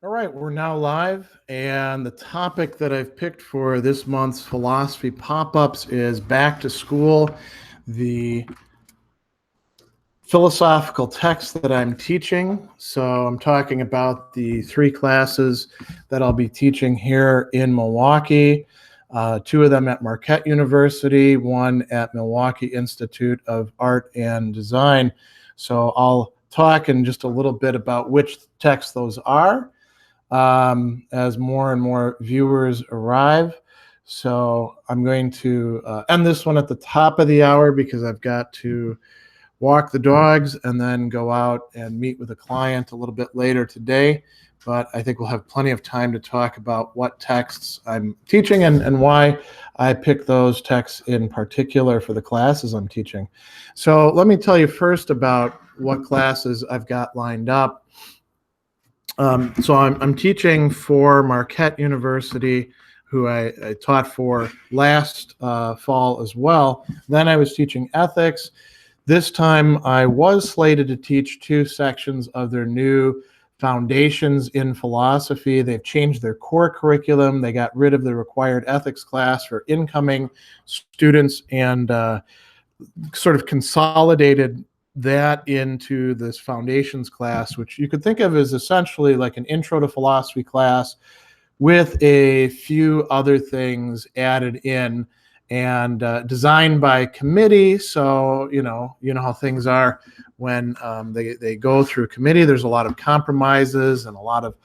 All right, we're now live, and the topic that I've picked for this month's philosophy pop-ups is back to school, the philosophical text that I'm teaching. So I'm talking about the three classes that I'll be teaching here in Milwaukee, two of them at Marquette University, one at Milwaukee Institute of Art and Design. So I'll talk in just a little bit about which texts those are as more and more viewers arrive. So I'm going to end this one at the top of the hour because I've got to walk the dogs and then go out and meet with a client a little bit later today. But I think we'll have plenty of time to talk about what texts I'm teaching and why I picked those texts in particular for the classes I'm teaching. So let me tell you first about what classes I've got lined up. So I'm teaching for Marquette University, who I taught for last fall as well. Then I was teaching ethics. This time I was slated to teach two sections of their new Foundations in Philosophy. They've changed their core curriculum. They got rid of the required ethics class for incoming students and sort of consolidated that into this foundations class, which you could think of as essentially like an intro to philosophy class with a few other things added in and designed by committee. So, you know how things are when they go through committee. There's a lot of compromises and a lot of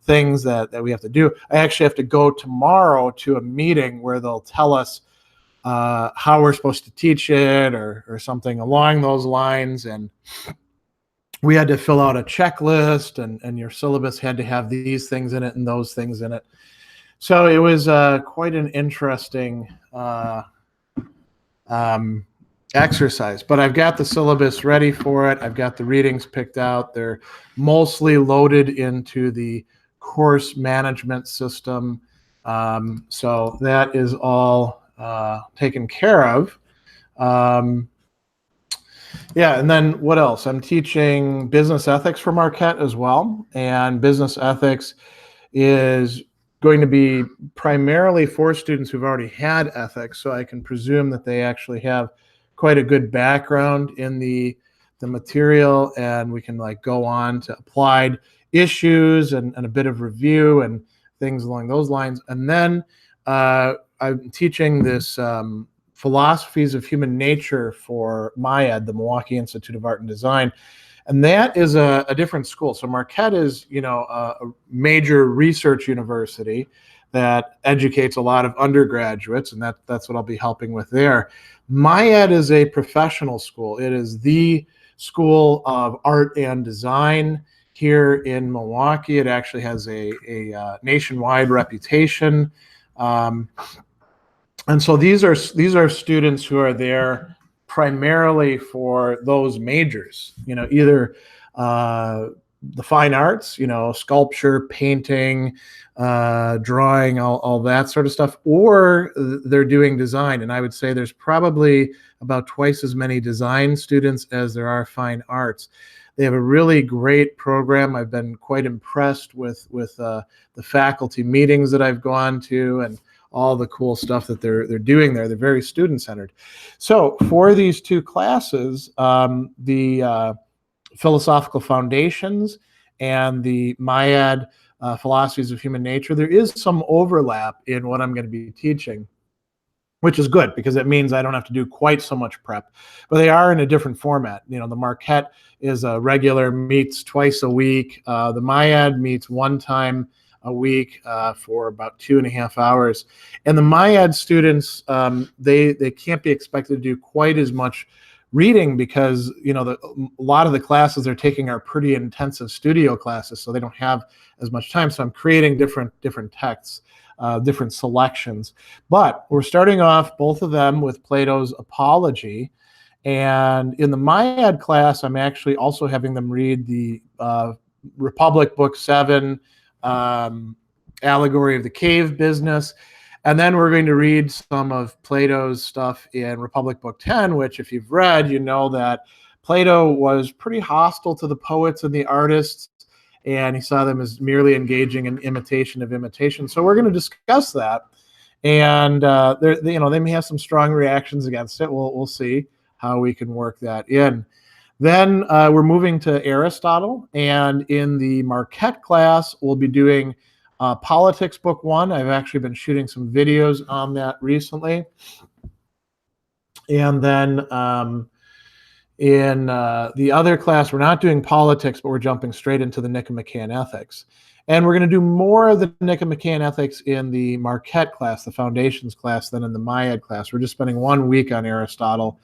things that we have to do. I actually have to go tomorrow to a meeting where they'll tell us how we're supposed to teach it or something along those lines. And we had to fill out a checklist, and your syllabus had to have these things in it and those things in it. So it was quite an interesting exercise. But I've got the syllabus ready for it. I've got the readings picked out. They're mostly loaded into the course management system. So that is all taken care of. Yeah, and then what else? I'm teaching business ethics for Marquette as well, and business ethics is going to be primarily for students who've already had ethics, so I can presume that they actually have quite a good background in the material, and we can like go on to applied issues and a bit of review and things along those lines. And then I'm teaching this philosophies of human nature for MIAD, the Milwaukee Institute of Art and Design. And that is a different school. So Marquette is, a major research university that educates a lot of undergraduates, and that's what I'll be helping with there. MIAD is a professional school. It is the school of art and design here in Milwaukee. It actually has a nationwide reputation. And so these are students who are there primarily for those majors, either the fine arts, sculpture, painting, drawing, all that sort of stuff, or they're doing design. And I would say there's probably about twice as many design students as there are fine arts. They have a really great program. I've been quite impressed with the faculty meetings that I've gone to and all the cool stuff that they're doing there. They're very student-centered. So for these two classes, the Philosophical Foundations and the MIAD Philosophies of Human Nature, there is some overlap in what I'm going to be teaching, which is good because it means I don't have to do quite so much prep. But they are in a different format. The Marquette is a regular, meets twice a week. The MIAD meets one time a week for about 2.5 hours. And the MIAD students, they can't be expected to do quite as much reading because, a lot of the classes they're taking are pretty intensive studio classes, so they don't have as much time. So I'm creating different texts, different selections. But we're starting off, both of them, with Plato's Apology. And in the MIAD class, I'm actually also having them read the Republic Book 7, Allegory of the Cave Business. And then we're going to read some of Plato's stuff in Republic Book 10, which if you've read, you know that Plato was pretty hostile to the poets and the artists. and he saw them as merely engaging in imitation of imitation. So we're going to discuss that, and they may have some strong reactions against it. We'll see how we can work that in. Then we're moving to Aristotle, and in the Marquette class, we'll be doing Politics Book 1. I've actually been shooting some videos on that recently. And then in the other class, we're not doing politics, but we're jumping straight into the Nicomachean Ethics. And we're going to do more of the Nicomachean Ethics in the Marquette class, the Foundations class, than in the Miad class. We're just spending 1 week on Aristotle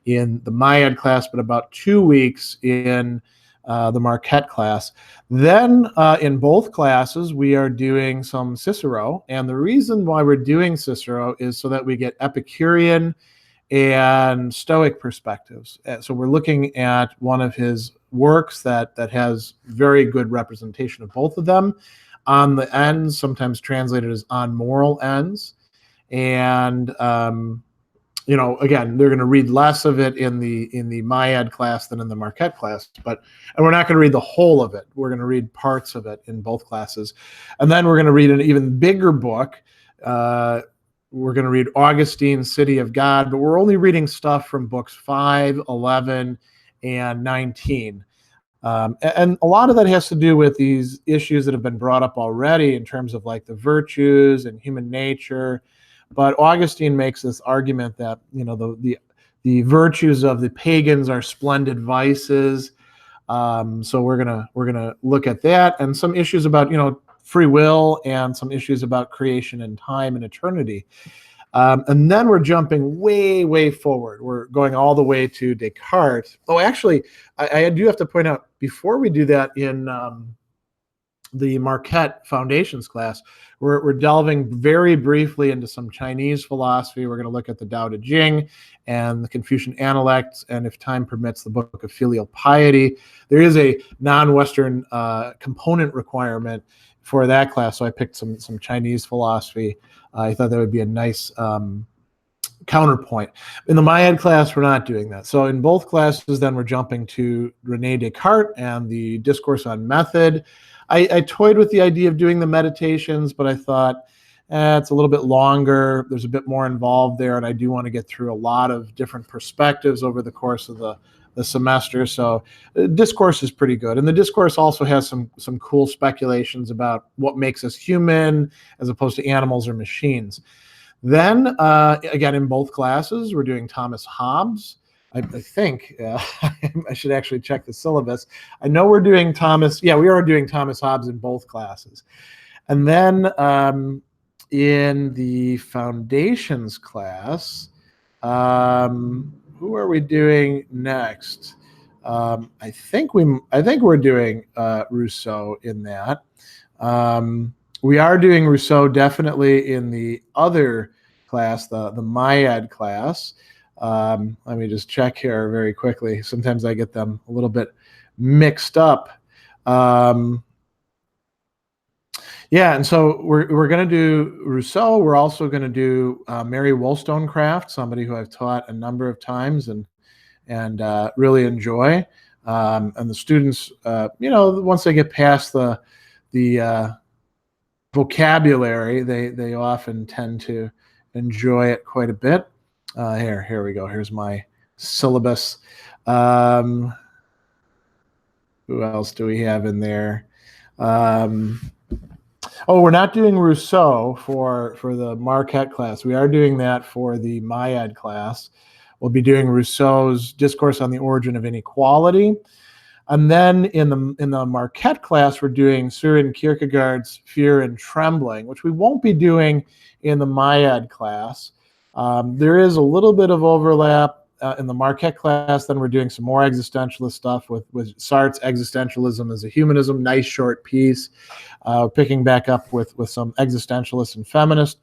in the Miad class, but about 2 weeks in the Marquette class. Then in both classes, we are doing some Cicero. And the reason why we're doing Cicero is so that we get Epicurean and Stoic perspectives. So we're looking at one of his works that has very good representation of both of them. On the ends, sometimes translated as on moral ends. And again, they're going to read less of it in the Miad class than in the Marquette class, and we're not going to read the whole of it. We're going to read parts of it in both classes. And then we're going to read an even bigger book. We're going to read Augustine's City of God, but we're only reading stuff from books 5, 11, and 19. And a lot of that has to do with these issues that have been brought up already in terms of like the virtues and human nature. But Augustine makes this argument that the virtues of the pagans are splendid vices. So we're gonna look at that and some issues about free will and some issues about creation and time and eternity. And then we're jumping way forward. We're going all the way to Descartes. Oh, actually, I do have to point out before we do that in the Marquette Foundations class, we're delving very briefly into some Chinese philosophy. We're going to look at the Tao Te Ching and the Confucian Analects, and if time permits, the Book of Filial Piety. There is a non-Western component requirement for that class, so I picked some Chinese philosophy. I thought that would be a nice counterpoint. In the Miad class, we're not doing that. So in both classes, then we're jumping to René Descartes and the Discourse on Method. I toyed with the idea of doing the meditations, but I thought it's a little bit longer. There's a bit more involved there, and I do want to get through a lot of different perspectives over the course of the semester. So discourse is pretty good. And the discourse also has some cool speculations about what makes us human as opposed to animals or machines. Then, again, in both classes, we're doing Thomas Hobbes. I think I should actually check the syllabus. I know we're doing Thomas. Yeah, we are doing Thomas Hobbes in both classes. And then in the Foundations class, who are we doing next? I think we're doing Rousseau in that. We are doing Rousseau definitely in the other class, the Miad class. Let me just check here very quickly. Sometimes I get them a little bit mixed up. Yeah, and so we're going to do Rousseau. We're also going to do Mary Wollstonecraft, somebody who I've taught a number of times and really enjoy. And the students, once they get past the vocabulary, they often tend to enjoy it quite a bit. Here we go. Here's my syllabus. Who else do we have in there? We're not doing Rousseau for the Marquette class. We are doing that for the Miad class. We'll be doing Rousseau's Discourse on the Origin of Inequality. And then in the Marquette class, we're doing Søren Kierkegaard's Fear and Trembling, which we won't be doing in the Miad class. There is a little bit of overlap in the Marquette class. Then we're doing some more existentialist stuff with Sartre's Existentialism as a Humanism, nice short piece. Picking back up with some existentialist and feminist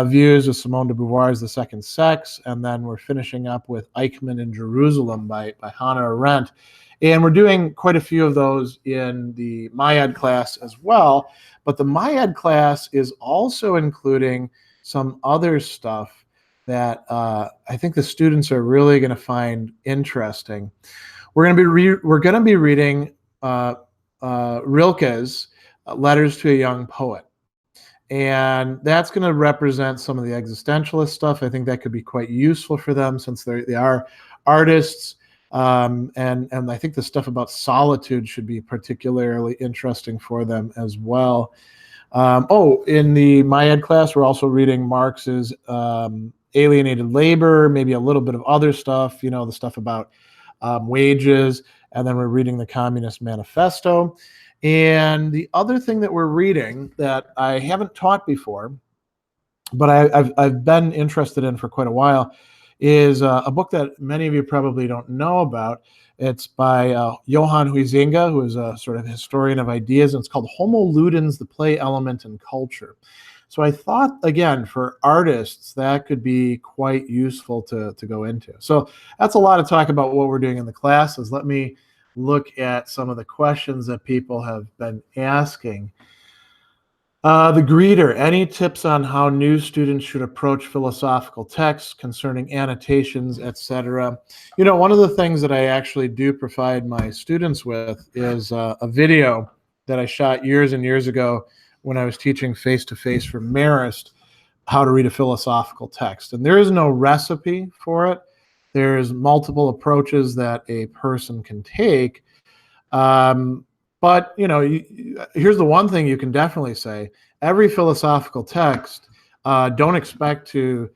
views with Simone de Beauvoir's The Second Sex. And then we're finishing up with Eichmann in Jerusalem by Hannah Arendt. And we're doing quite a few of those in the Miad class as well. But the Miad class is also including some other stuff that I think the students are really going to find interesting. We're going to be reading Rilke's Letters to a Young Poet. And that's going to represent some of the existentialist stuff. I think that could be quite useful for them since they are artists. And I think the stuff about solitude should be particularly interesting for them as well. In the MyEd class, we're also reading Marx's Alienated Labor, maybe a little bit of other stuff, the stuff about wages, and then we're reading the Communist Manifesto. And the other thing that we're reading that I haven't taught before, but I've been interested in for quite a while, is a book that many of you probably don't know about. It's by Johann Huizinga, who is a sort of historian of ideas, and it's called Homo Ludens, the Play Element in Culture. So I thought, again, for artists, that could be quite useful to go into. So that's a lot of talk about what we're doing in the classes. Let me look at some of the questions that people have been asking. The greeter, any tips on how new students should approach philosophical texts concerning annotations, etc.? One of the things that I actually do provide my students with is a video that I shot years and years ago when I was teaching face-to-face for Marist, how to read a philosophical text. And there is no recipe for it. There's multiple approaches that a person can take. But, here's the one thing you can definitely say. Every philosophical text, don't expect to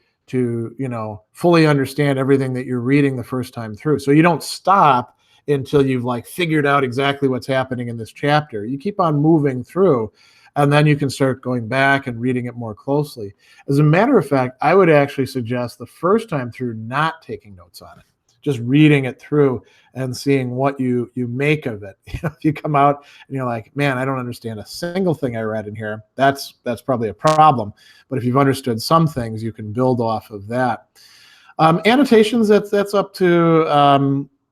fully understand everything that you're reading the first time through. So you don't stop until you've figured out exactly what's happening in this chapter. You keep on moving through, and then you can start going back and reading it more closely. As a matter of fact, I would actually suggest the first time through not taking notes on it, just reading it through and seeing what you make of it. If you come out and you're like, man, I don't understand a single ththing I read in here, that's probably a problem. But if you've understood some things, you can build off of that. Annotations, that's up to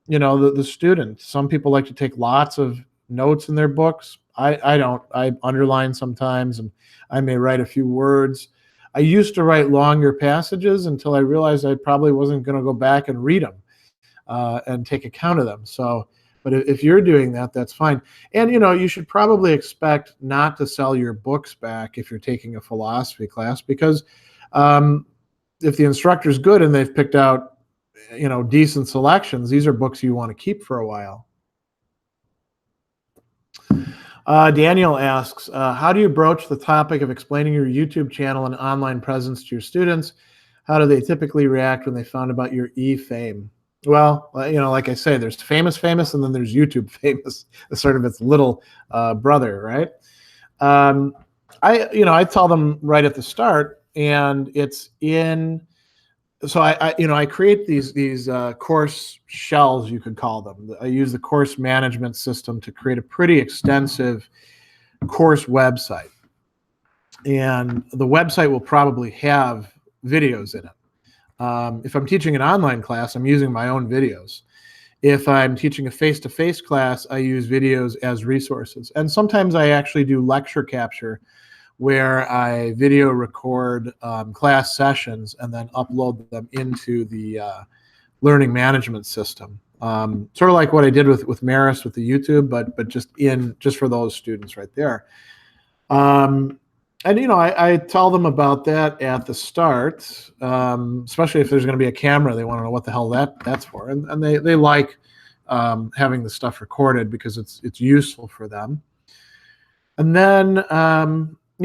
the student. Some people like to take lots of notes in their books. I don't. I underline sometimes, and I may write a few words. I used to write longer passages until I realized I probably wasn't going to go back and read them and take account of them. So, but if you're doing that, that's fine. And, you should probably expect not to sell your books back if you're taking a philosophy class, because if the instructor's good and they've picked out, decent selections, these are books you want to keep for a while. Daniel asks, how do you broach the topic of explaining your YouTube channel and online presence to your students? How do they typically react when they found about your e-fame? Well, like I say, there's famous, and then there's YouTube famous, sort of its little brother, right? I tell them right at the start, and it's in. So I create these course shells, you could call them. I use the course management system to create a pretty extensive course website, and the website will probably have videos in it. If I'm teaching an online class, I'm using my own videos. If I'm teaching a face-to-face class, I use videos as resources. And sometimes I actually do lecture capture, where I video record class sessions and then upload them into the learning management system. Sort of like what I did with Marist with the YouTube, but just for those students right there. And I tell them about that at the start, especially if there's going to be a camera. They want to know what the hell that's for, and they like having the stuff recorded because it's useful for them. And then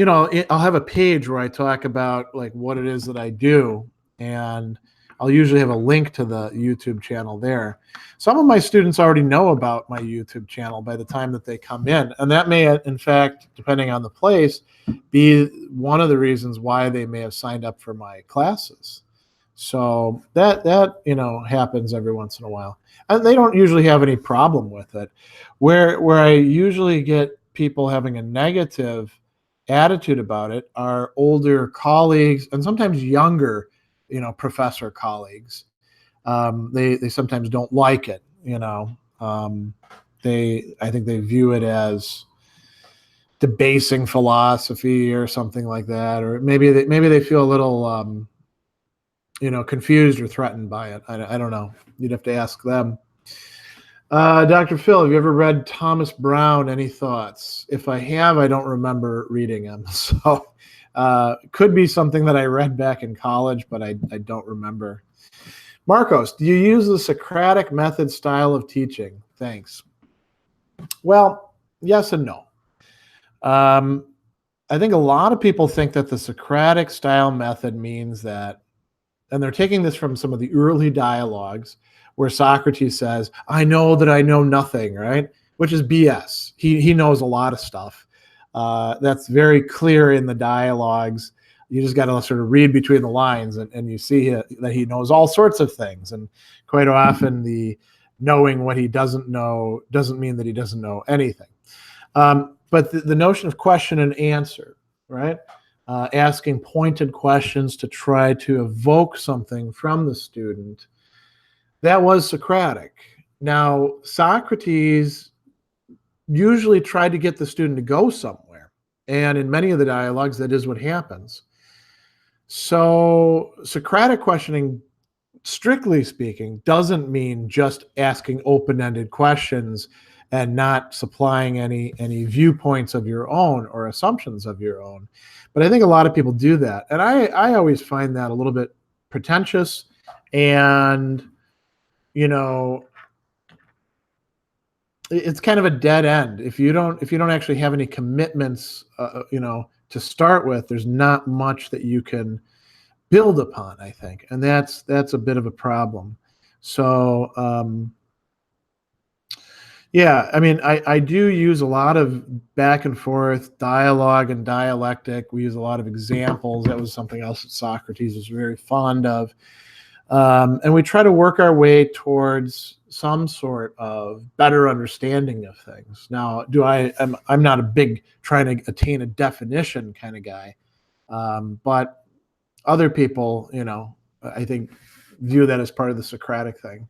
I'll have a page where I talk about what it is that I do, and I'll usually have a link to the YouTube channel there. Some of my students already know about my YouTube channel by the time that they come in, and that may, in fact, depending on the place, be one of the reasons why they may have signed up for my classes. So that happens every once in a while, and they don't usually have any problem with it. Where I usually get people having a negative attitude about it are older colleagues and sometimes younger, professor colleagues. They sometimes don't like it. I think they view it as debasing philosophy or something like that, or maybe they feel a little confused or threatened by it. I don't know. You'd have to ask them. Dr. Phil, have you ever read Thomas Brown? Any thoughts? If I have, I don't remember reading him. So could be something that I read back in college, but I don't remember. Marcos, do you use the Socratic method style of teaching? Thanks. Well, yes and no. I think a lot of people think that the Socratic style method means that, and they're taking this from some of the early dialogues where Socrates says, I know that I know nothing, right? Which is BS. He knows a lot of stuff. That's very clear in the dialogues. You just got to sort of read between the lines, and you see that he knows all sorts of things. And quite often the knowing what he doesn't know doesn't mean that he doesn't know anything. But the notion of question and answer, right? Asking pointed questions to try to evoke something from the student, that was Socratic. Now, Socrates usually tried to get the student to go somewhere. And in many of the dialogues, that is what happens. So Socratic questioning, strictly speaking, doesn't mean just asking open-ended questions and not supplying any viewpoints of your own or assumptions of your own. But I think a lot of people do that. And I always find that a little bit pretentious, and, you know, it's kind of a dead end. If you don't actually have any commitments, to start with, there's not much that you can build upon, I think. And that's a bit of a problem. So, yeah, I mean, I do use a lot of back and forth dialogue and dialectic. We use a lot of examples. That was something else that Socrates was very fond of. And we try to work our way towards some sort of better understanding of things. Now, I'm not a big trying to attain a definition kind of guy, but other people, I think, view that as part of the Socratic thing.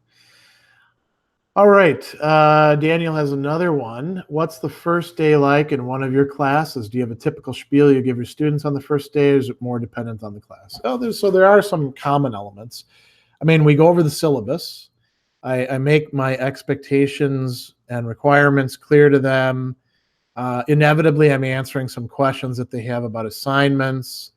All right, Daniel has another one. What's the first day like in one of your classes? Do you have a typical spiel you give your students on the first day, or is it more dependent on the class? So there are some common elements. I mean, we go over the syllabus. I make my expectations and requirements clear to them. Inevitably, I'm answering some questions that they have about assignments.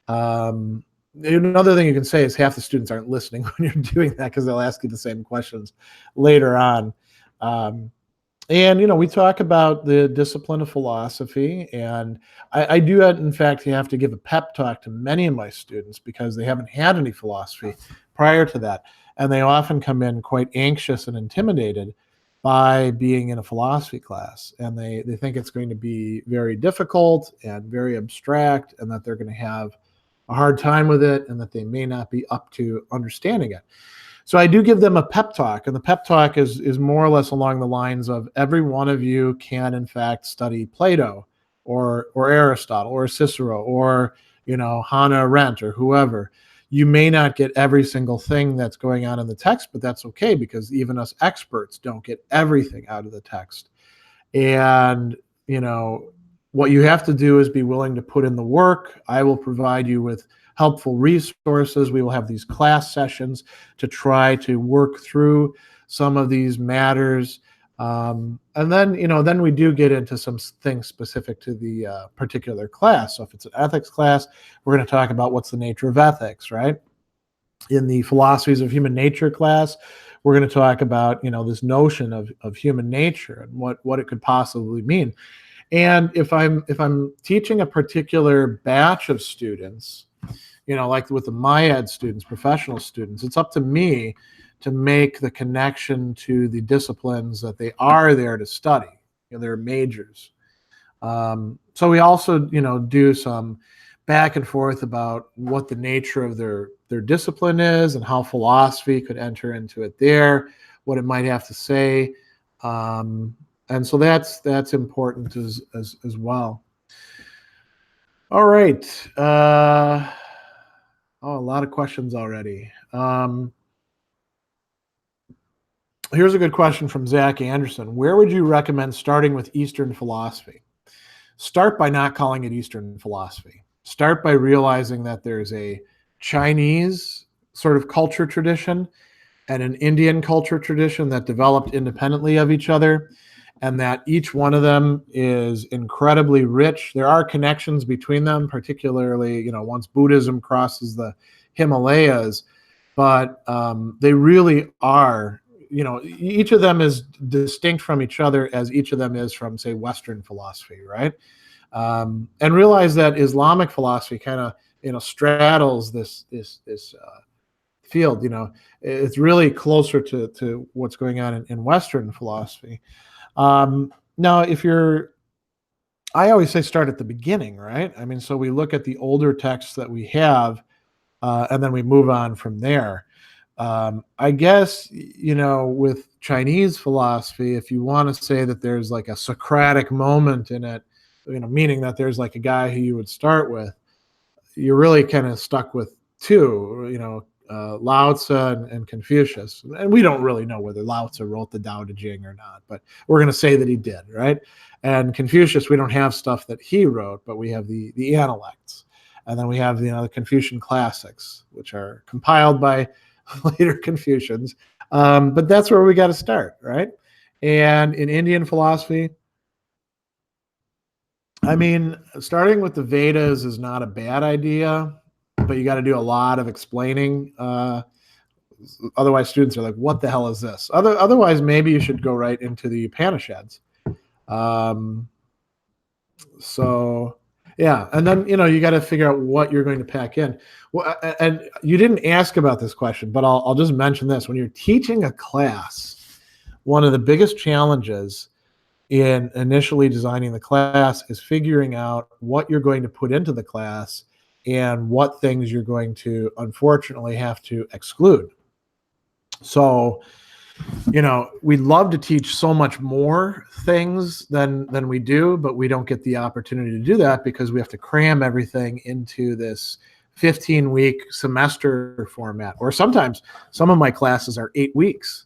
Another thing you can say is half the students aren't listening when you're doing that, because they'll ask you the same questions later on. And we talk about the discipline of philosophy, and I do, in fact, have to give a pep talk to many of my students because they haven't had any philosophy prior to that. And they often come in quite anxious and intimidated by being in a philosophy class. And they think it's going to be very difficult and very abstract, and that they're going to have a hard time with it, and that they may not be up to understanding it. So I do give them a pep talk, and the pep talk is more or less along the lines of, every one of you can, in fact, study Plato or Aristotle or Cicero or, Hannah Arendt or whoever. You may not get every single thing that's going on in the text, but that's okay, because even us experts don't get everything out of the text. And, what you have to do is be willing to put in the work. I will provide you with helpful resources. We will have these class sessions to try to work through some of these matters. And then, then we do get into some things specific to the particular class. So if it's an ethics class, we're going to talk about what's the nature of ethics, right? In the philosophies of human nature class, we're going to talk about, this notion of human nature and what it could possibly mean. And if I'm teaching a particular batch of students, like with the MyEd students, professional students, it's up to me to make the connection to the disciplines that they are there to study, their majors. So we also, do some back and forth about what the nature of their discipline is and how philosophy could enter into it there, what it might have to say. And so that's important as well. All right. A lot of questions already. Here's a good question from Zach Anderson. Where would you recommend starting with Eastern philosophy? Start by not calling it Eastern philosophy. Start by realizing that there's a Chinese sort of culture tradition, and an Indian culture tradition that developed independently of each other, and that each one of them is incredibly rich. There are connections between them, particularly, once Buddhism crosses the Himalayas, but they really are, each of them is distinct from each other as each of them is from, say, Western philosophy, right? And realize that Islamic philosophy kind of, straddles this field. It's really closer to what's going on in Western philosophy. Now, I always say start at the beginning, right? I mean, so we look at the older texts that we have, and then we move on from there. I guess, with Chinese philosophy, if you want to say that there's like a Socratic moment in it, meaning that there's like a guy who you would start with, you're really kind of stuck with two, Lao Tzu and Confucius. And we don't really know whether Lao Tzu wrote the Tao Te Ching or not, but we're going to say that he did, right? And Confucius, we don't have stuff that he wrote, but we have the Analects. And then we have, the Confucian classics, which are compiled by later Confucians. But that's where we got to start, right? And in Indian philosophy, I mean, starting with the Vedas is not a bad idea, but you got to do a lot of explaining. Otherwise, students are like, what the hell is this? Otherwise, maybe you should go right into the Upanishads. So, yeah. And then, you got to figure out what you're going to pack in. Well, and you didn't ask about this question, but I'll just mention this. When you're teaching a class, one of the biggest challenges in initially designing the class is figuring out what you're going to put into the class and what things you're going to, unfortunately, have to exclude. So, we'd love to teach so much more things than we do, but we don't get the opportunity to do that because we have to cram everything into this 15-week semester format. Or sometimes some of my classes are 8 weeks.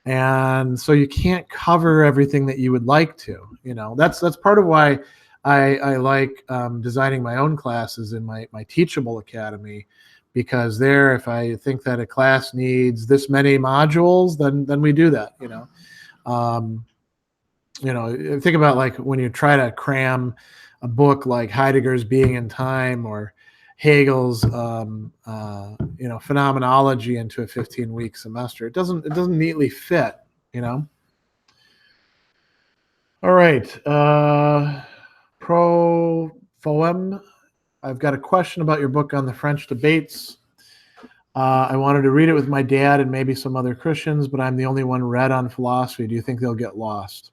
And so you can't cover everything that you would like to. That's part of why I like designing my own classes in my Teachable Academy, because there, if I think that a class needs this many modules, then we do that. Think about like when you try to cram a book like Heidegger's Being and Time or Hegel's phenomenology into a 15-week semester. It doesn't neatly fit. All right. Pro Foem, I've got a question about your book on the French debates. I wanted to read it with my dad and maybe some other Christians, but I'm the only one read on philosophy. Do you think they'll get lost?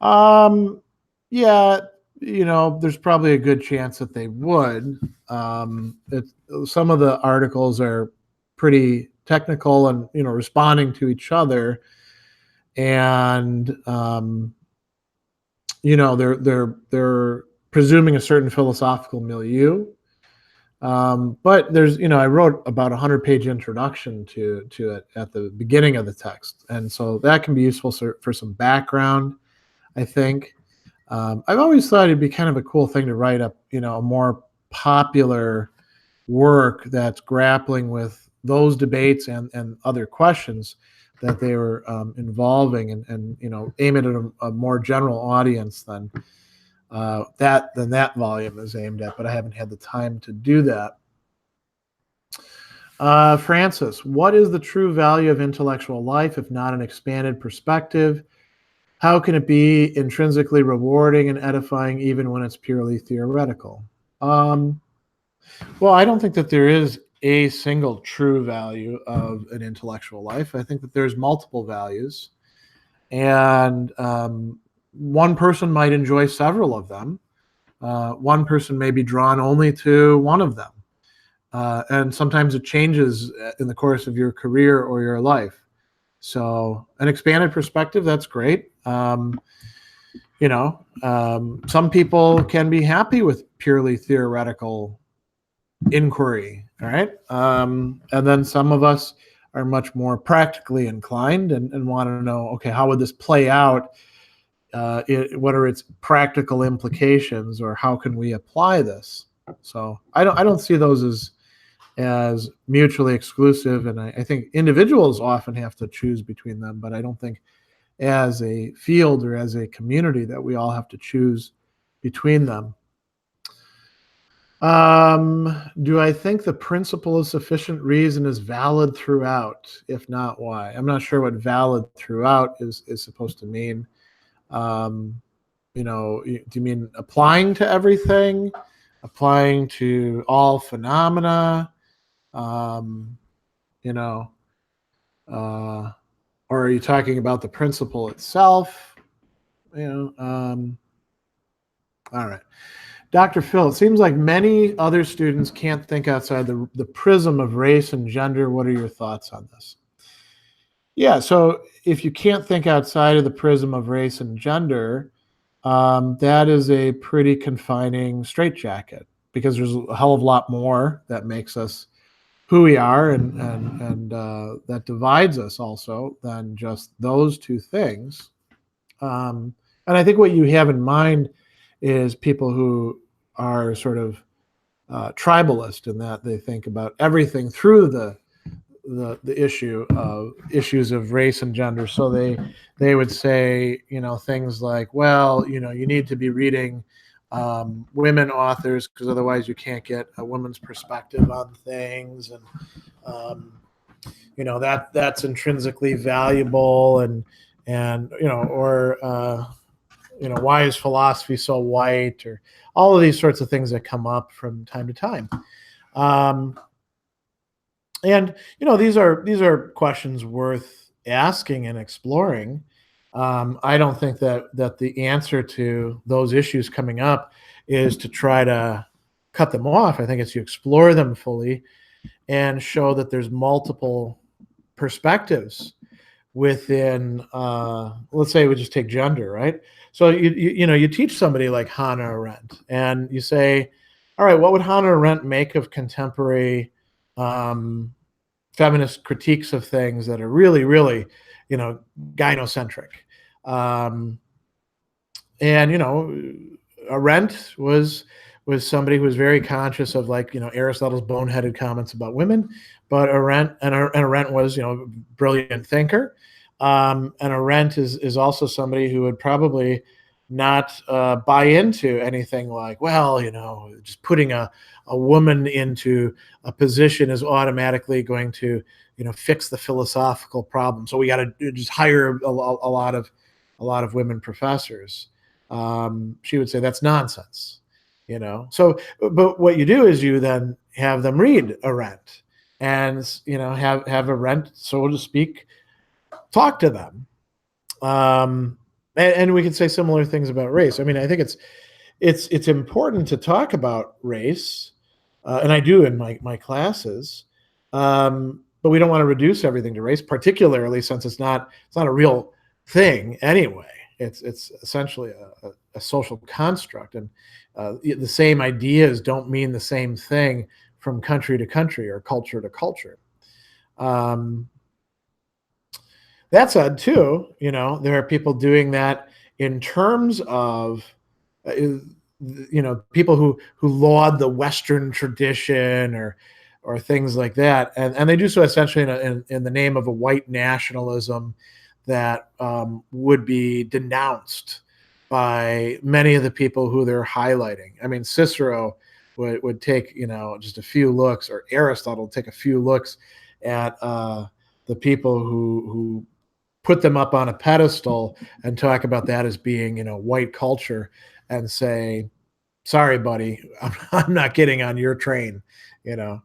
Yeah, there's probably a good chance that they would. Some of the articles are pretty technical and, responding to each other. And, they're presuming a certain philosophical milieu. But there's, I wrote about 100-page introduction to it at the beginning of the text. And so that can be useful for some background, I think. I've always thought it'd be kind of a cool thing to write up, a more popular work that's grappling with those debates and other questions that they were involving and aim it at a more general audience than that volume is aimed at, but I haven't had the time to do that. Francis, what is the true value of intellectual life if not an expanded perspective? How can it be intrinsically rewarding and edifying even when it's purely theoretical? Well, I don't think that there is a single true value of an intellectual life. I think that there's multiple values, and one person might enjoy several of them. One person may be drawn only to one of them. And sometimes it changes in the course of your career or your life. So an expanded perspective, that's great. Some people can be happy with purely theoretical inquiry, all right? And then some of us are much more practically inclined and want to know, okay, how would this play out? What are its practical implications, or how can we apply this? So I don't see those as as mutually exclusive. And I think individuals often have to choose between them, but I don't think as a field or as a community that we all have to choose between them. Do I think the principle of sufficient reason is valid throughout? If not, why? I'm not sure what valid throughout is supposed to mean. Do you mean applying to everything, applying to all phenomena, um, you know, or are you talking about the principle itself? All right. Dr. Phil, it seems like many other students can't think outside the prism of race and gender. What are your thoughts on this? Yeah, so if you can't think outside of the prism of race and gender, that is a pretty confining straitjacket because there's a hell of a lot more that makes us who we are and that divides us also than just those two things. And I think what you have in mind is people who are sort of tribalist in that they think about everything through the issues of race and gender. So they would say, things like, well, you need to be reading women authors because otherwise you can't get a woman's perspective on things, and that's intrinsically valuable, and why is philosophy so white, or all of these sorts of things that come up from time to time. And these are questions worth asking and exploring. I don't think that the answer to those issues coming up is to try to cut them off. I think it's you explore them fully and show that there's multiple perspectives within, let's say we just take gender, right? So you teach somebody like Hannah Arendt, and you say, all right, what would Hannah Arendt make of contemporary feminist critiques of things that are really, really, gynocentric? And Arendt was somebody who was very conscious of, like, Aristotle's boneheaded comments about women, but Arendt was, a brilliant thinker. And Arendt is also somebody who would probably not buy into anything like, well, just putting a woman into a position is automatically going to, fix the philosophical problem. So we got to just hire a lot of women professors. She would say that's nonsense, So, but what you do is you then have them read Arendt, and have Arendt, so to speak, talk to them. And we can say similar things about race. I mean, I think it's important to talk about race, and I do in my classes, but we don't want to reduce everything to race, particularly since it's not a real thing anyway. It's essentially a social construct, and the same ideas don't mean the same thing from country to country or culture to culture. That said, too, there are people doing that in terms of, people who laud the Western tradition or things like that, and they do so essentially in the name of a white nationalism that would be denounced by many of the people who they're highlighting. I mean, Cicero would take just a few looks, or Aristotle would take a few looks at the people who put them up on a pedestal and talk about that as being, white culture, and say, sorry, buddy, I'm not getting on your train, and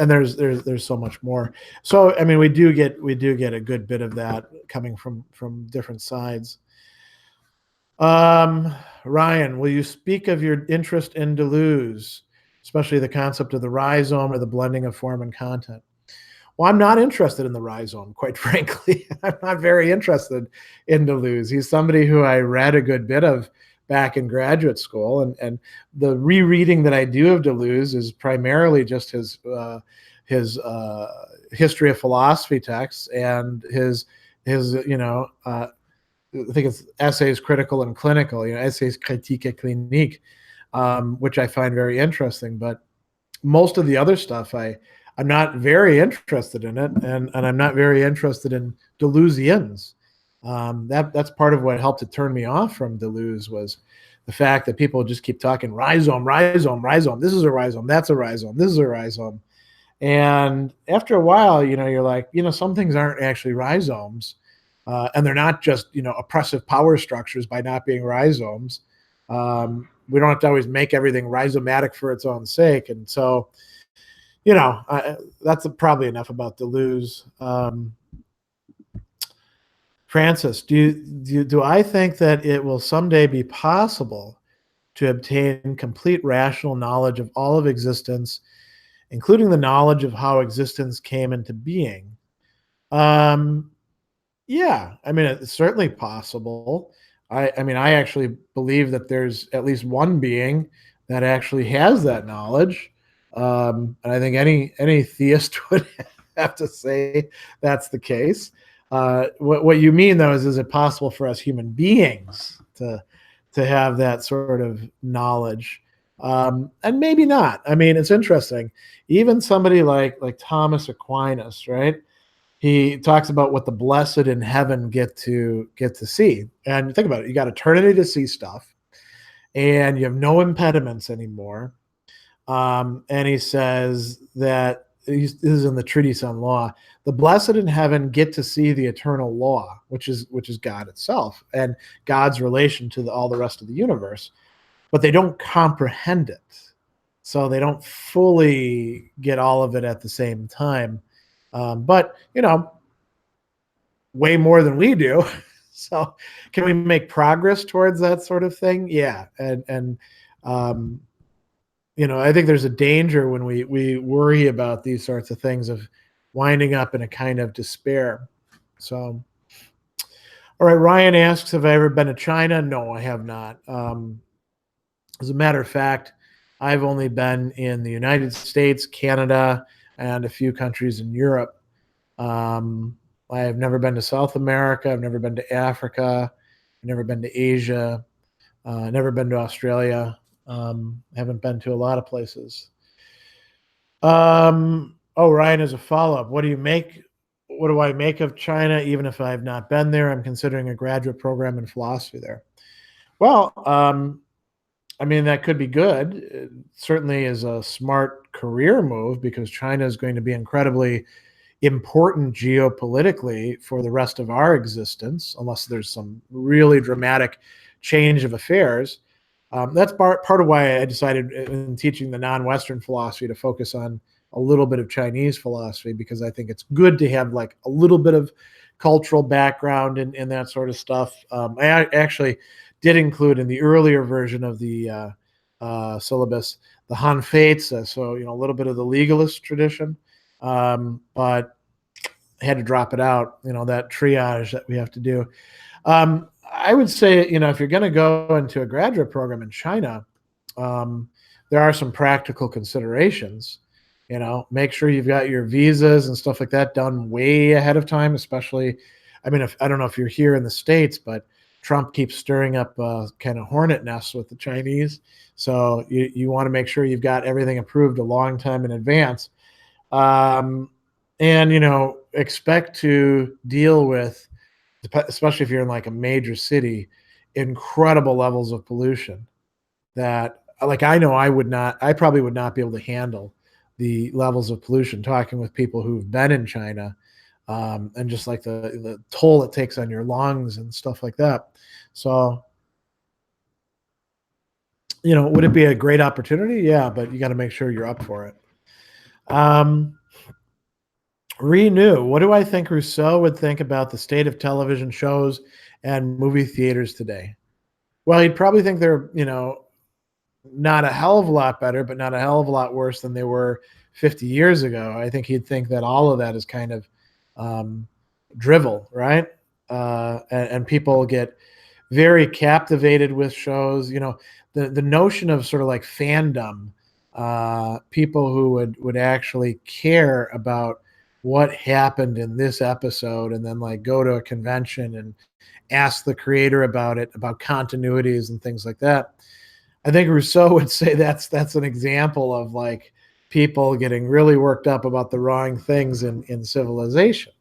there's so much more. So, I mean, we do get a good bit of that coming from different sides. Ryan, will you speak of your interest in Deleuze, especially the concept of the rhizome or the blending of form and content? Well, I'm not interested in the rhizome, quite frankly. I'm not very interested in Deleuze. He's somebody who I read a good bit of back in graduate school, and the rereading that I do of Deleuze is primarily just his history of philosophy texts and his I think it's essays critical and clinical, essays critiques et cliniques, which I find very interesting. But most of the other stuff, I'm not very interested in it, and I'm not very interested in Deleuzians. That's part of what helped to turn me off from Deleuze was the fact that people just keep talking rhizome, rhizome, rhizome. This is a rhizome. That's a rhizome. This is a rhizome. And after a while, you're like, some things aren't actually rhizomes, and they're not just, oppressive power structures by not being rhizomes. We don't have to always make everything rhizomatic for its own sake. And so, that's probably enough about Deleuze. Francis, do I think that it will someday be possible to obtain complete rational knowledge of all of existence, including the knowledge of how existence came into being? Yeah, I mean, it's certainly possible. I actually believe that there's at least one being that actually has that knowledge. And I think any theist would have to say that's the case. What you mean, though, is it possible for us human beings to have that sort of knowledge? And maybe not. I mean, it's interesting. Even somebody like Thomas Aquinas, right? He talks about what the blessed in heaven get to see. And think about it. You got eternity to see stuff, and you have no impediments anymore. And he says that this is in the Treatise on Law. The blessed in heaven get to see the eternal law, which is God itself and God's relation to all the rest of the universe, but they don't comprehend it. So they don't fully get all of it at the same time. But way more than we do. So can we make progress towards that sort of thing? Yeah. And I think there's a danger when we worry about these sorts of things of winding up in a kind of despair. So, all right, Ryan asks, have I ever been to China? No, I have not. As a matter of fact, I've only been in the United States, Canada, and a few countries in Europe. I have never been to South America. I've never been to Africa. I've never been to Asia. Never been to Australia. Haven't been to a lot of places. Ryan, as a follow-up, what do I make of China, even if I've not been there? I'm considering a graduate program in philosophy there. Well, I mean, that could be good. It certainly is a smart career move because China is going to be incredibly important geopolitically for the rest of our existence, unless there's some really dramatic change of affairs. That's part of why I decided in teaching the non-Western philosophy to focus on a little bit of Chinese philosophy, because I think it's good to have like a little bit of cultural background in that sort of stuff. I actually did include in the earlier version of the syllabus the Hanfeizi, so a little bit of the legalist tradition, but I had to drop it out. That triage that we have to do. I would say, if you're going to go into a graduate program in China, there are some practical considerations. Make sure you've got your visas and stuff like that done way ahead of time, especially, I mean, I don't know if you're here in the States, but Trump keeps stirring up kind of hornet nests with the Chinese. So you want to make sure you've got everything approved a long time in advance. And, expect to deal with, especially if you're in like a major city, incredible levels of pollution that, like, I know I probably would not be able to handle the levels of pollution, talking with people who've been in China, and just like the toll it takes on your lungs and stuff like that. So, would it be a great opportunity? Yeah, but you got to make sure you're up for it. Renew. What do I think Rousseau would think about the state of television shows and movie theaters today? Well, he'd probably think they're, not a hell of a lot better, but not a hell of a lot worse than they were 50 years ago. I think he'd think that all of that is kind of drivel, right? And people get very captivated with shows. The notion of sort of like fandom, people who would actually care about what happened in this episode and then like go to a convention and ask the creator about it, about continuities and things like that. I think Rousseau would say that's an example of like people getting really worked up about the wrong things in civilization.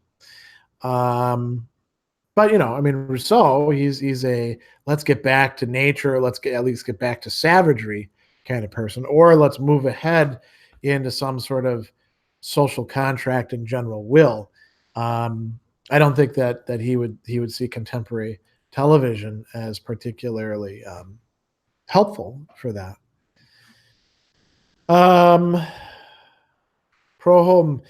But I mean, Rousseau, he's a let's get back to nature, at least get back to savagery kind of person, or let's move ahead into some sort of social contract and general will. I don't think that he would see contemporary television as particularly helpful for that. Proholm,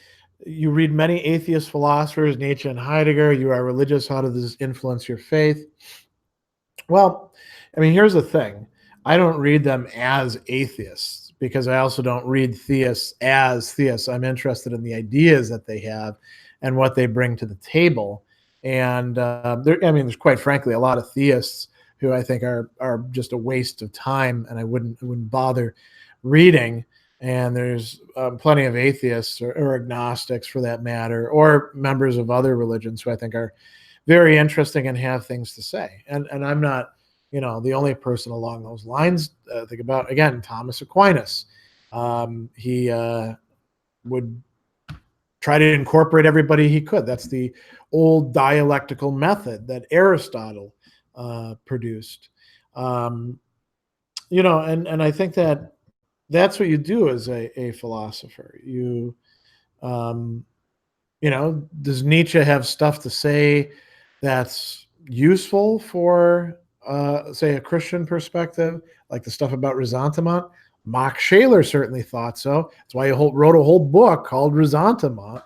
you read many atheist philosophers, Nietzsche and Heidegger. You are religious. How does this influence your faith? Well, I mean, here's the thing. I don't read them as atheists because I also don't read theists as theists. I'm interested in the ideas that they have and what they bring to the table. And there's quite frankly a lot of theists who I think are just a waste of time, and I wouldn't bother reading. And there's plenty of atheists or agnostics, for that matter, or members of other religions who I think are very interesting and have things to say. And I'm not, the only person along those lines. Think about, again, Thomas Aquinas. He would try to incorporate everybody he could. That's the old dialectical method that Aristotle produced. And I think that that's what you do as a philosopher. Does Nietzsche have stuff to say that's useful for, say, a Christian perspective, like the stuff about ressentiment? Max Scheler certainly thought so. That's why he wrote a whole book called Ressentiment.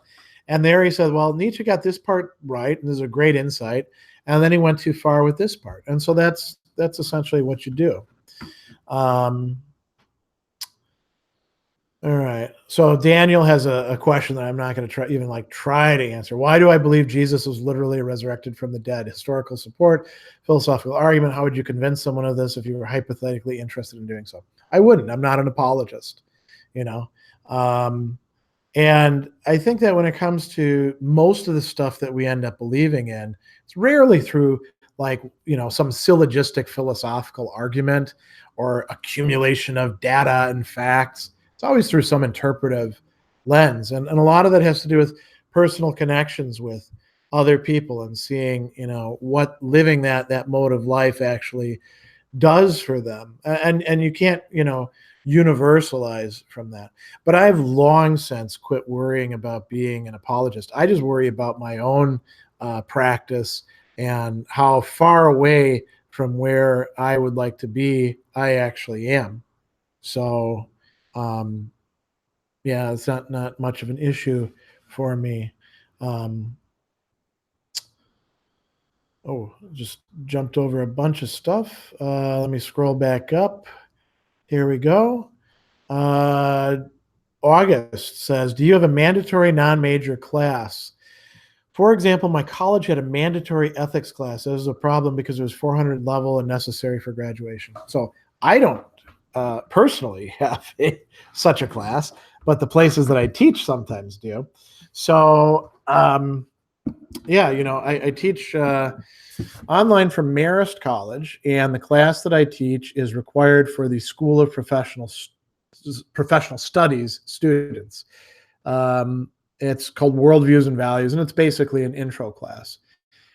And there he said, well, Nietzsche got this part right, and this is a great insight, and then he went too far with this part. And so that's essentially what you do. All right. So Daniel has a question that I'm not going to try to answer. Why do I believe Jesus was literally resurrected from the dead? Historical support, philosophical argument. How would you convince someone of this if you were hypothetically interested in doing so? I wouldn't. I'm not an apologist, And I think that when it comes to most of the stuff that we end up believing in, it's rarely through some syllogistic philosophical argument or accumulation of data and facts. It's always through some interpretive lens. And a lot of that has to do with personal connections with other people and seeing, what living that mode of life actually does for them. And you can't, universalize from that. But I've long since quit worrying about being an apologist. I just worry about my own practice and how far away from where I would like to be I actually am. So, it's not much of an issue for me. Just jumped over a bunch of stuff. Let me scroll back up. Here we go. August says, do you have a mandatory non-major class? For example, my college had a mandatory ethics class. That was a problem because it was 400 level and necessary for graduation. So I don't personally have such a class, but the places that I teach sometimes do. So, I teach online from Marist College, and the class that I teach is required for the School of Professional Studies students. It's called Worldviews and Values, and it's basically an intro class.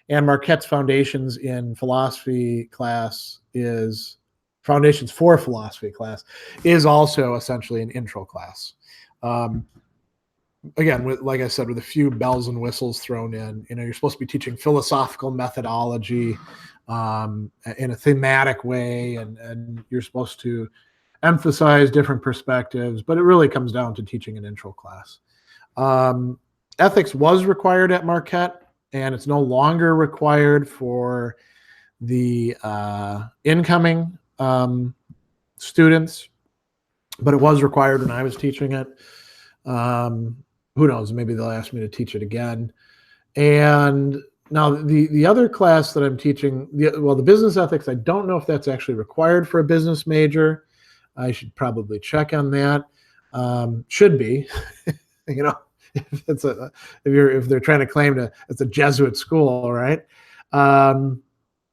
And Marquette's Foundations in Philosophy class is Foundations for Philosophy class is also essentially an intro class. Again, like I said, with a few bells and whistles thrown in. You're supposed to be teaching philosophical methodology in a thematic way, and you're supposed to emphasize different perspectives, but it really comes down to teaching an intro class. Ethics was required at Marquette, and it's no longer required for the incoming students, but it was required when I was teaching it. Who knows? Maybe they'll ask me to teach it again. And now the other class that I'm teaching, the business ethics, I don't know if that's actually required for a business major. I should probably check on that. Should be, if they're trying to claim it's a Jesuit school, right?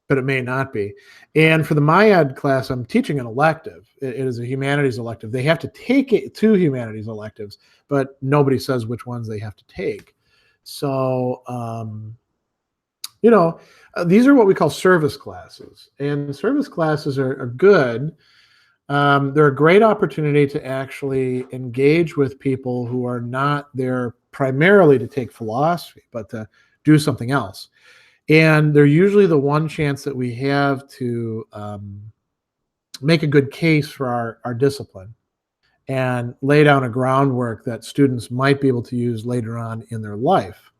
but it may not be. And for the MyEd class, I'm teaching an elective. It is a humanities elective. They have to take it, 2 humanities electives, but nobody says which ones they have to take. So, these are what we call service classes. And service classes are good. They're a great opportunity to actually engage with people who are not there primarily to take philosophy, but to do something else. And they're usually the one chance that we have to make a good case for our discipline and lay down a groundwork that students might be able to use later on in their life.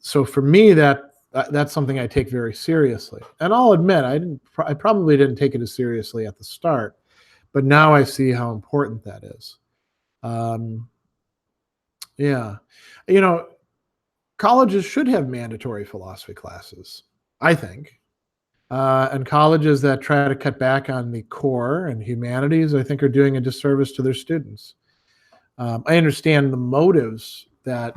So for me, that's something I take very seriously. And I'll admit, I probably didn't take it as seriously at the start, but now I see how important that is. Yeah. Colleges should have mandatory philosophy classes, I think. And colleges that try to cut back on the core and humanities, I think, are doing a disservice to their students. I understand the motives that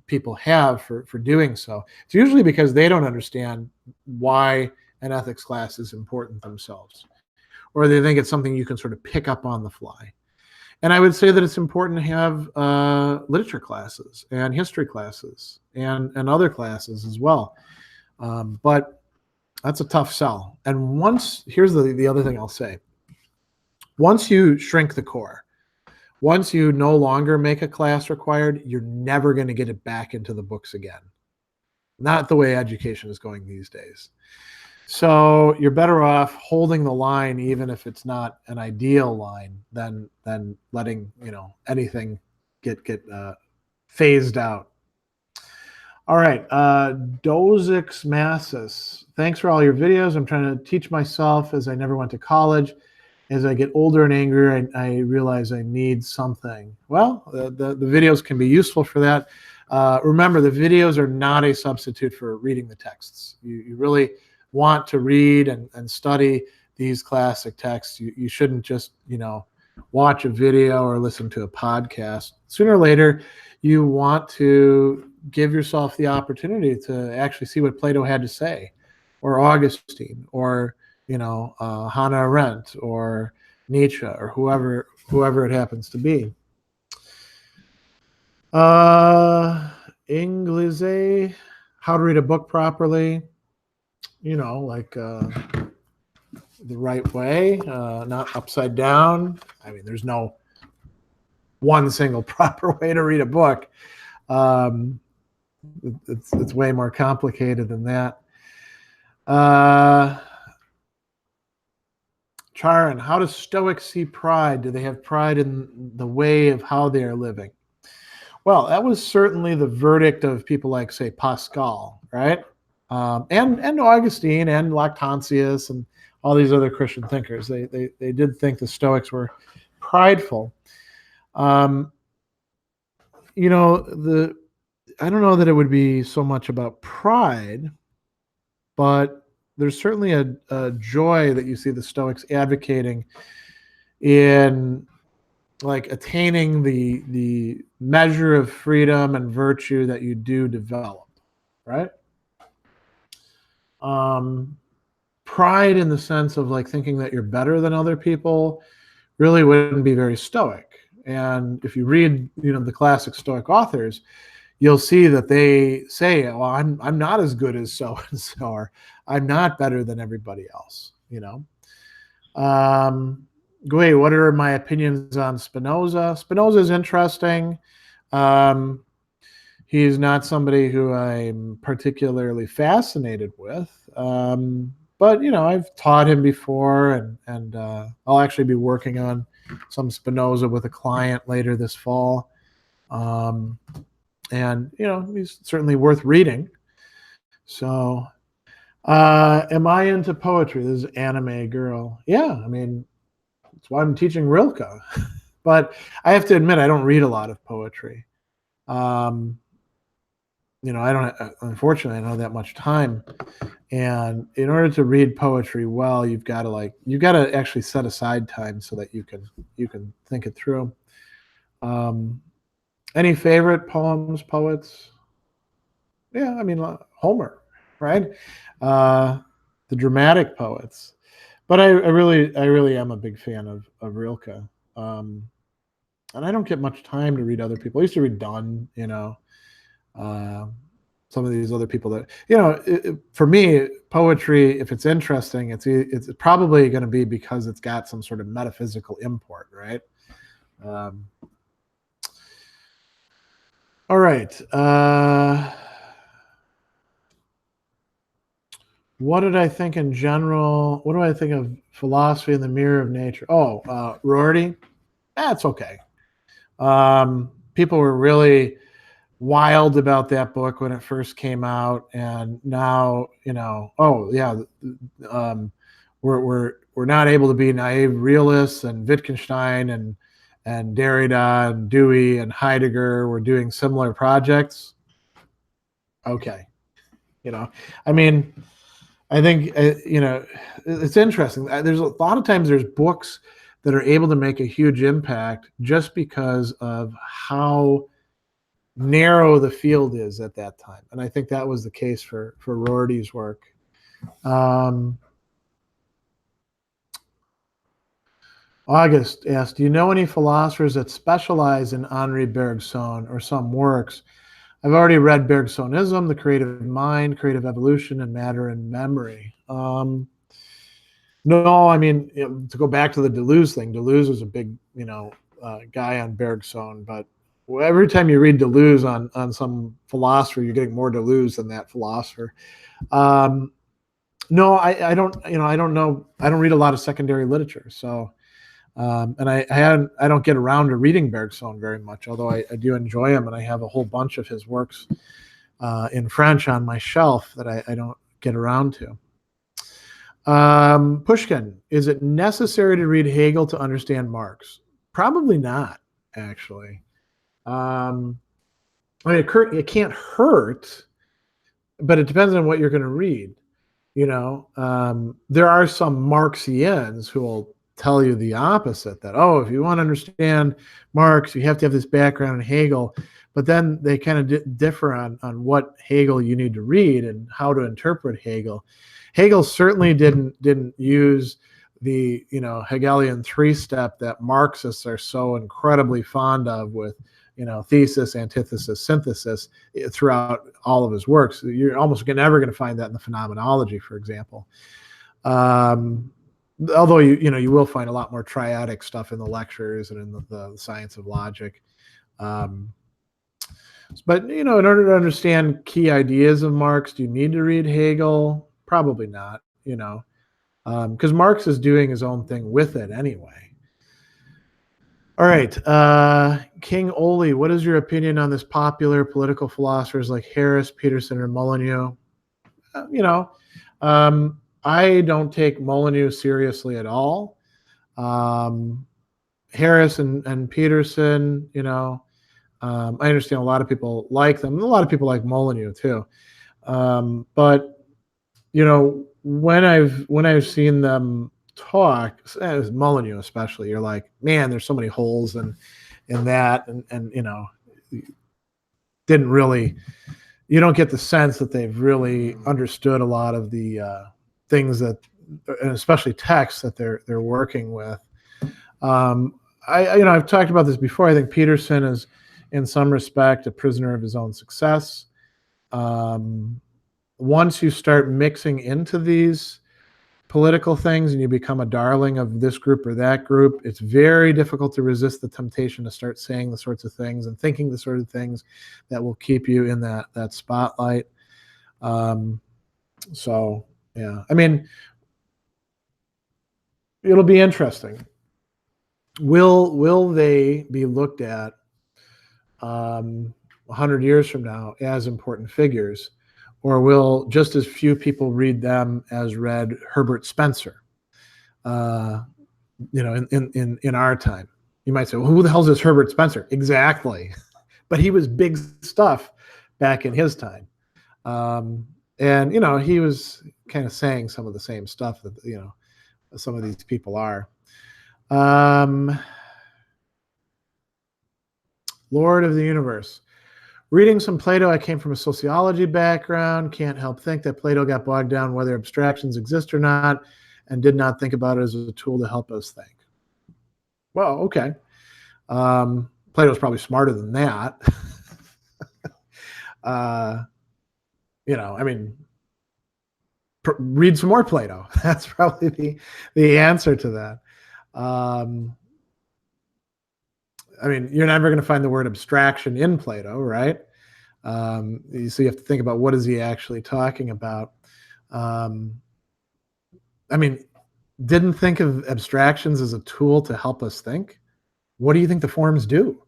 people have for doing so. It's usually because they don't understand why an ethics class is important themselves, or they think it's something you can sort of pick up on the fly. And I would say that it's important to have literature classes and history classes and other classes as well. But that's a tough sell. And here's the other thing I'll say. Once you shrink the core, once you no longer make a class required, you're never going to get it back into the books again. Not the way education is going these days. So you're better off holding the line, even if it's not an ideal line, than letting anything get phased out. All right, Dozix Massis. Thanks for all your videos. I'm trying to teach myself as I never went to college. As I get older and angrier, I realize I need something. Well, the videos can be useful for that. Remember, the videos are not a substitute for reading the texts. You really want to read and study these classic texts. You shouldn't just, watch a video or listen to a podcast. Sooner or later, you want to give yourself the opportunity to actually see what Plato had to say, or Augustine, or Hannah Arendt, or Nietzsche, or whoever it happens to be. Inglise, how to read a book properly, like the right way, not upside down. I mean, there's no one single proper way to read a book. It's way more complicated than that. Charan, how do Stoics see pride? Do they have pride in the way of how they are living? Well, that was certainly the verdict of people like, say, Pascal, right? And Augustine and Lactantius and all these other Christian thinkers. They did think the Stoics were prideful. I don't know that it would be so much about pride, but there's certainly a joy that you see the Stoics advocating in, like, attaining the measure of freedom and virtue that you do develop, right? Pride in the sense of like thinking that you're better than other people really wouldn't be very Stoic. And if you read, the classic Stoic authors, you'll see that they say, well, I'm not as good as so and so, or I'm not better than everybody else, Great. What are my opinions on Spinoza? Spinoza is interesting. He's not somebody who I'm particularly fascinated with, but I've taught him before, and I'll actually be working on some Spinoza with a client later this fall. And he's certainly worth reading. So, am I into poetry? This is Anime Girl. Yeah, I mean, that's why I'm teaching Rilke. But I have to admit, I don't read a lot of poetry. Unfortunately, I don't have that much time. And in order to read poetry well, you've got to actually set aside time so that you can think it through. Any favorite poets? Yeah, I mean, Homer. right? The dramatic poets. But I really am a big fan of Rilke. And I don't get much time to read other people. I used to read Donne, uh, some of these other people that, for me, poetry, if it's interesting, it's probably going to be because it's got some sort of metaphysical import, right? All right. What did I think in general? What do I think of philosophy in the mirror of nature? Oh, Rorty. That's okay. People were really wild about that book when it first came out, and now, oh yeah, we're not able to be naive realists, and Wittgenstein and Derrida and Dewey and Heidegger were doing similar projects. Okay, I mean, I think it's interesting. There's a lot of times there's books that are able to make a huge impact just because of how narrow the field is at that time, and I think that was the case for Rorty's work. August asked, do you know any philosophers that specialize in Henri Bergson or some works? I've already read Bergsonism, The Creative Mind, Creative Evolution, and Matter and Memory. No, I mean, to go back to the Deleuze thing, Deleuze was a big, guy on Bergson, but every time you read Deleuze on some philosopher, you're getting more Deleuze than that philosopher. No, I don't, I don't know. I don't read a lot of secondary literature, so. And I don't get around to reading Bergson very much, although I do enjoy him, and I have a whole bunch of his works in French on my shelf that I don't get around to. Pushkin, is it necessary to read Hegel to understand Marx? Probably not, actually. I mean, it can't hurt, but it depends on what you're going to read. There are some Marxians who will tell you the opposite, that, oh, if you want to understand Marx, you have to have this background in Hegel. But then they kind of differ on what Hegel you need to read and how to interpret Hegel. Hegel certainly didn't use the Hegelian three-step that Marxists are so incredibly fond of, with thesis, antithesis, synthesis, throughout all of his works. You're almost never going to find that in the Phenomenology, for example. Although you will find a lot more triadic stuff in the lectures and in the science of logic. But in order to understand key ideas of Marx, do you need to read Hegel? Probably not. Because Marx is doing his own thing with it anyway. All right, King Oli, what is your opinion on this popular political philosophers like Harris, Peterson, or Molyneux? I don't take Molyneux seriously at all. Harris and Peterson, I understand a lot of people like them. A lot of people like Molyneux too. But when I've seen them talk, Molyneux especially, you're like, man, there's so many holes in that, and didn't really. You don't get the sense that they've really understood a lot of the things that, and especially texts that they're working with. I've talked about this before. I think Peterson is, in some respect, a prisoner of his own success. Once you start mixing into these political things and you become a darling of this group or that group, it's very difficult to resist the temptation to start saying the sorts of things and thinking the sort of things that will keep you in that spotlight. So yeah, I mean, it'll be interesting. Will they be looked at 100 years from now as important figures, or will just as few people read them as read Herbert Spencer? In our time, you might say, well, who the hell is this Herbert Spencer? Exactly, but he was big stuff back in his time, and he was kind of saying some of the same stuff that some of these people are. Lord of the Universe. Reading some Plato, I came from a sociology background. Can't help think that Plato got bogged down whether abstractions exist or not, and did not think about it as a tool to help us think. Well, okay. Plato's probably smarter than that. I mean, read some more Plato. That's probably the answer to that. I mean, you're never going to find the word abstraction in Plato, right? So you have to think about what is he actually talking about. I mean, didn't think of abstractions as a tool to help us think. What do you think the forms do?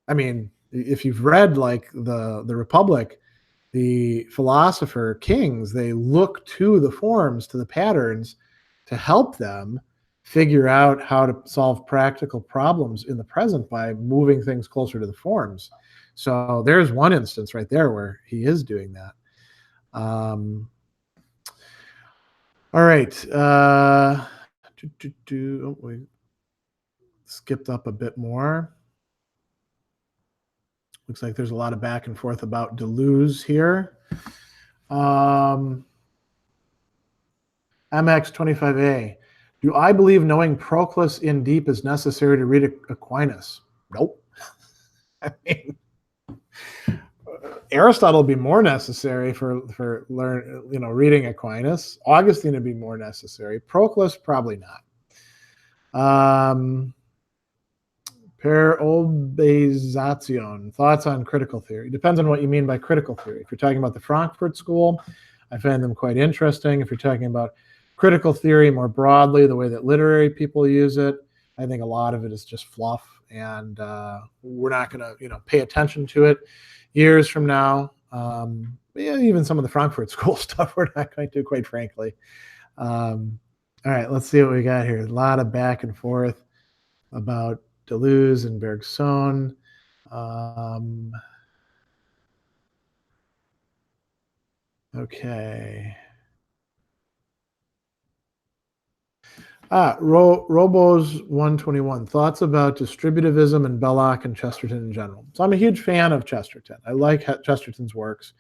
I mean, if you've read like the Republic, the philosopher kings, they look to the forms, to the patterns, to help them figure out how to solve practical problems in the present by moving things closer to the forms. So there's one instance right there where he is doing that. All right. We skipped up a bit more. Looks like there's a lot of back and forth about Deleuze here. MX25A. Do I believe knowing Proclus in deep is necessary to read Aquinas? Nope. I mean, Aristotle would be more necessary for reading Aquinas. Augustine would be more necessary. Proclus, probably not. Per observation, thoughts on critical theory. Depends on what you mean by critical theory. If you're talking about the Frankfurt School, I find them quite interesting. If you're talking about critical theory more broadly, the way that literary people use it, I think a lot of it is just fluff, and we're not going to, pay attention to it years from now. Even some of the Frankfurt School stuff we're not going to, quite frankly. All right, let's see what we got here. A lot of back and forth about Deleuze and Bergson. Okay. Robos 121. Thoughts about distributivism and Belloc and Chesterton in general. So I'm a huge fan of Chesterton. I like Chesterton's works.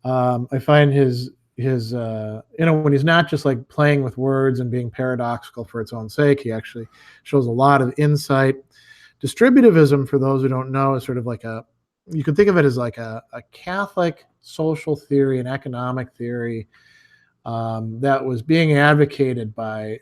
I find his when he's not just like playing with words and being paradoxical for its own sake, he actually shows a lot of insight. Distributivism, for those who don't know, is sort of like you could think of it as like a Catholic social theory, an economic theory that was being advocated by,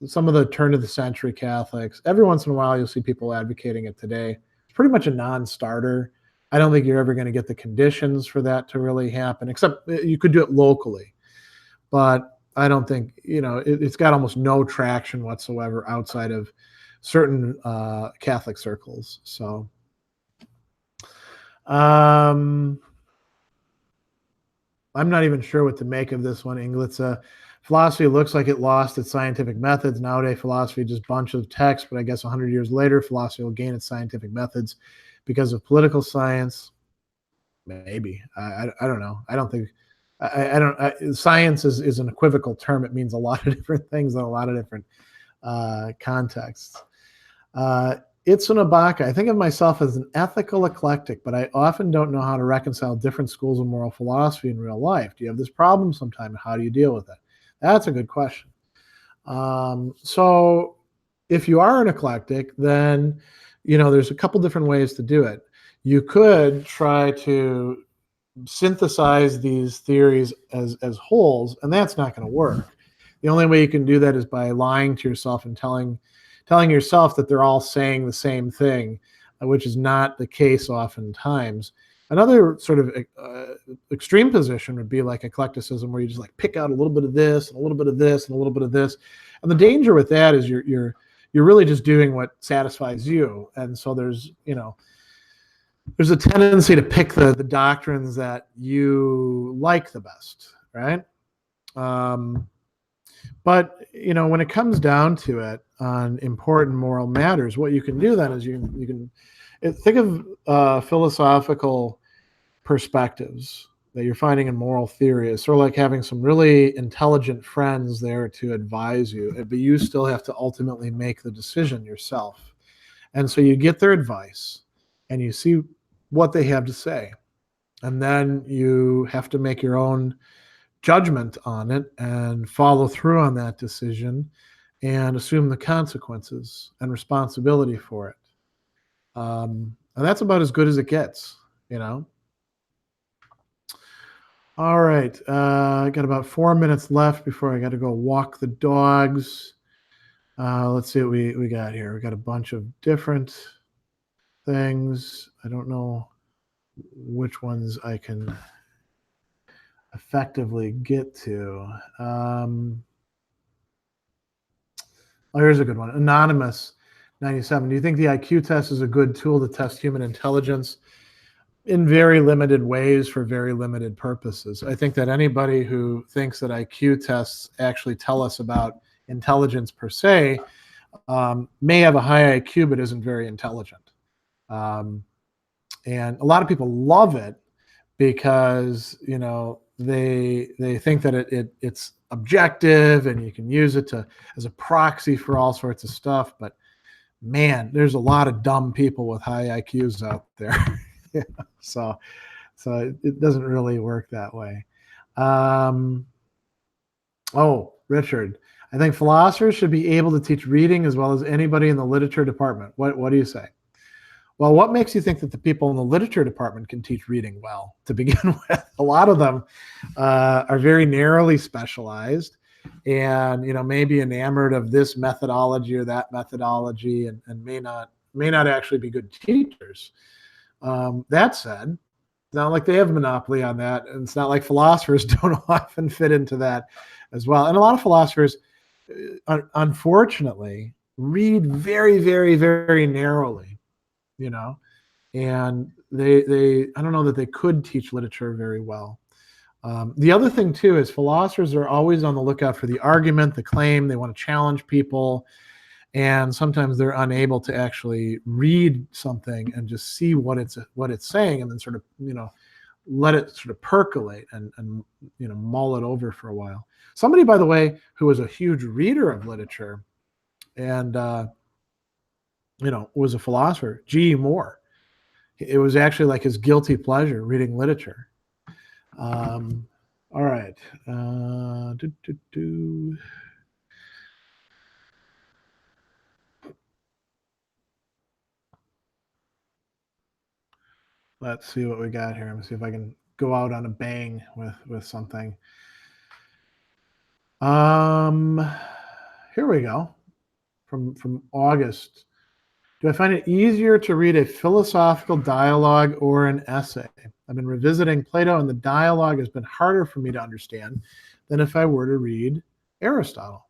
some of the turn of the century Catholics. Every once in a while, you'll see people advocating it today. It's pretty much a non-starter. I don't think you're ever going to get the conditions for that to really happen, except you could do it locally. But I don't think, it's got almost no traction whatsoever outside of certain Catholic circles. So, I'm not even sure what to make of this one, Inglitza. Philosophy looks like it lost its scientific methods. Nowadays, philosophy is just a bunch of text, but I guess 100 years later, philosophy will gain its scientific methods because of political science. Maybe. I don't know. I don't think. Science is an equivocal term. It means a lot of different things in a lot of different contexts. It's an Abaka. I think of myself as an ethical eclectic, but I often don't know how to reconcile different schools of moral philosophy in real life. Do you have this problem sometime? How do you deal with it? That's a good question. So if you are an eclectic, then, there's a couple different ways to do it. You could try to synthesize these theories as wholes, and that's not going to work. The only way you can do that is by lying to yourself and telling yourself that they're all saying the same thing, which is not the case oftentimes. Another sort of extreme position would be like eclecticism, where you just like pick out a little bit of this and a little bit of this and a little bit of this. And the danger with that is you're really just doing what satisfies you. And so there's a tendency to pick the doctrines that you like the best, right? But when it comes down to it on important moral matters, what you can do then is you can think of philosophical perspectives that you're finding in moral theory. It's sort of like having some really intelligent friends there to advise you, but you still have to ultimately make the decision yourself. And so you get their advice and you see what they have to say. And then you have to make your own judgment on it and follow through on that decision and assume the consequences and responsibility for it. And that's about as good as it gets, you know. All right, I got about 4 minutes left before I got to go walk the dogs. Let's see what we got here. We got a bunch of different things. I don't know which ones I can effectively get to. Oh, here's a good one. Anonymous 97. Do you think the IQ test is a good tool to test human intelligence? In very limited ways for very limited purposes. I think that anybody who thinks that IQ tests actually tell us about intelligence per se may have a high IQ but isn't very intelligent. And a lot of people love it because, you know, they think that it's objective and you can use it as a proxy for all sorts of stuff. But man, there's a lot of dumb people with high IQs out there. Yeah, so it doesn't really work that way. Richard, I think philosophers should be able to teach reading as well as anybody in the literature department. What do you say? Well, what makes you think that the people in the literature department can teach reading well to begin with? A lot of them are very narrowly specialized and, you know, maybe enamored of this methodology or that methodology and may not actually be good teachers. That said, it's not like they have a monopoly on that. And it's not like philosophers don't often fit into that as well. And a lot of philosophers, unfortunately, read very, very, very narrowly, you know, and they I don't know that they could teach literature very well. The other thing, too, is philosophers are always on the lookout for the argument, the claim. They want to challenge people. And sometimes they're unable to actually read something and just see what it's saying and then sort of, you know, let it sort of percolate and you know, mull it over for a while. Somebody, by the way, who was a huge reader of literature and, you know, was a philosopher, G.E. Moore. It was actually like his guilty pleasure reading literature. All right. Let's see what we got here. Let me see if I can go out on a bang with something. Here we go. From August. Do I find it easier to read a philosophical dialogue or an essay? I've been revisiting Plato, and the dialogue has been harder for me to understand than if I were to read Aristotle.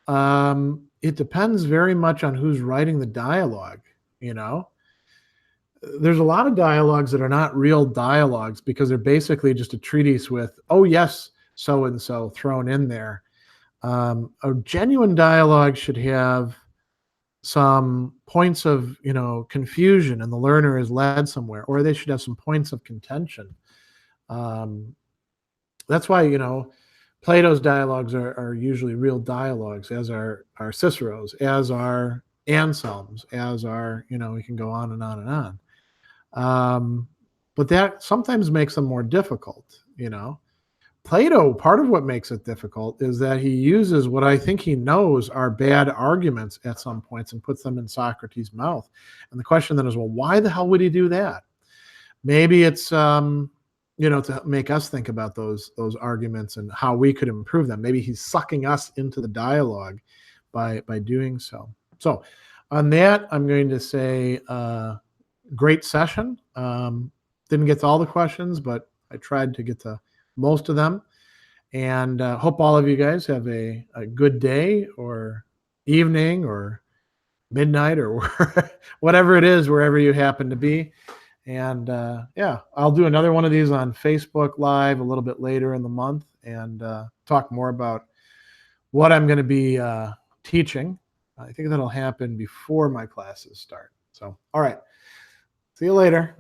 It depends very much on who's writing the dialogue, you know? There's a lot of dialogues that are not real dialogues because they're basically just a treatise with, oh, yes, so-and-so thrown in there. A genuine dialogue should have some points of, you know, confusion and the learner is led somewhere, or they should have some points of contention. That's why, you know, Plato's dialogues are usually real dialogues, as are Cicero's, as are Anselm's, as are, you know, we can go on and on and on. But that sometimes makes them more difficult, you know. Plato, part of what makes it difficult is that he uses what I think he knows are bad arguments at some points and puts them in Socrates' mouth. And the question then is, well, why the hell would he do that? Maybe it's, you know, to make us think about those arguments and how we could improve them. Maybe he's sucking us into the dialogue by doing so. So on that, I'm going to say great session. Didn't get to all the questions, but I tried to get to most of them, and hope all of you guys have a good day or evening or midnight or whatever it is, wherever you happen to be. And yeah, I'll do another one of these on Facebook Live a little bit later in the month and talk more about what I'm going to be teaching. I think that'll happen before my classes start. So, all right. See you later.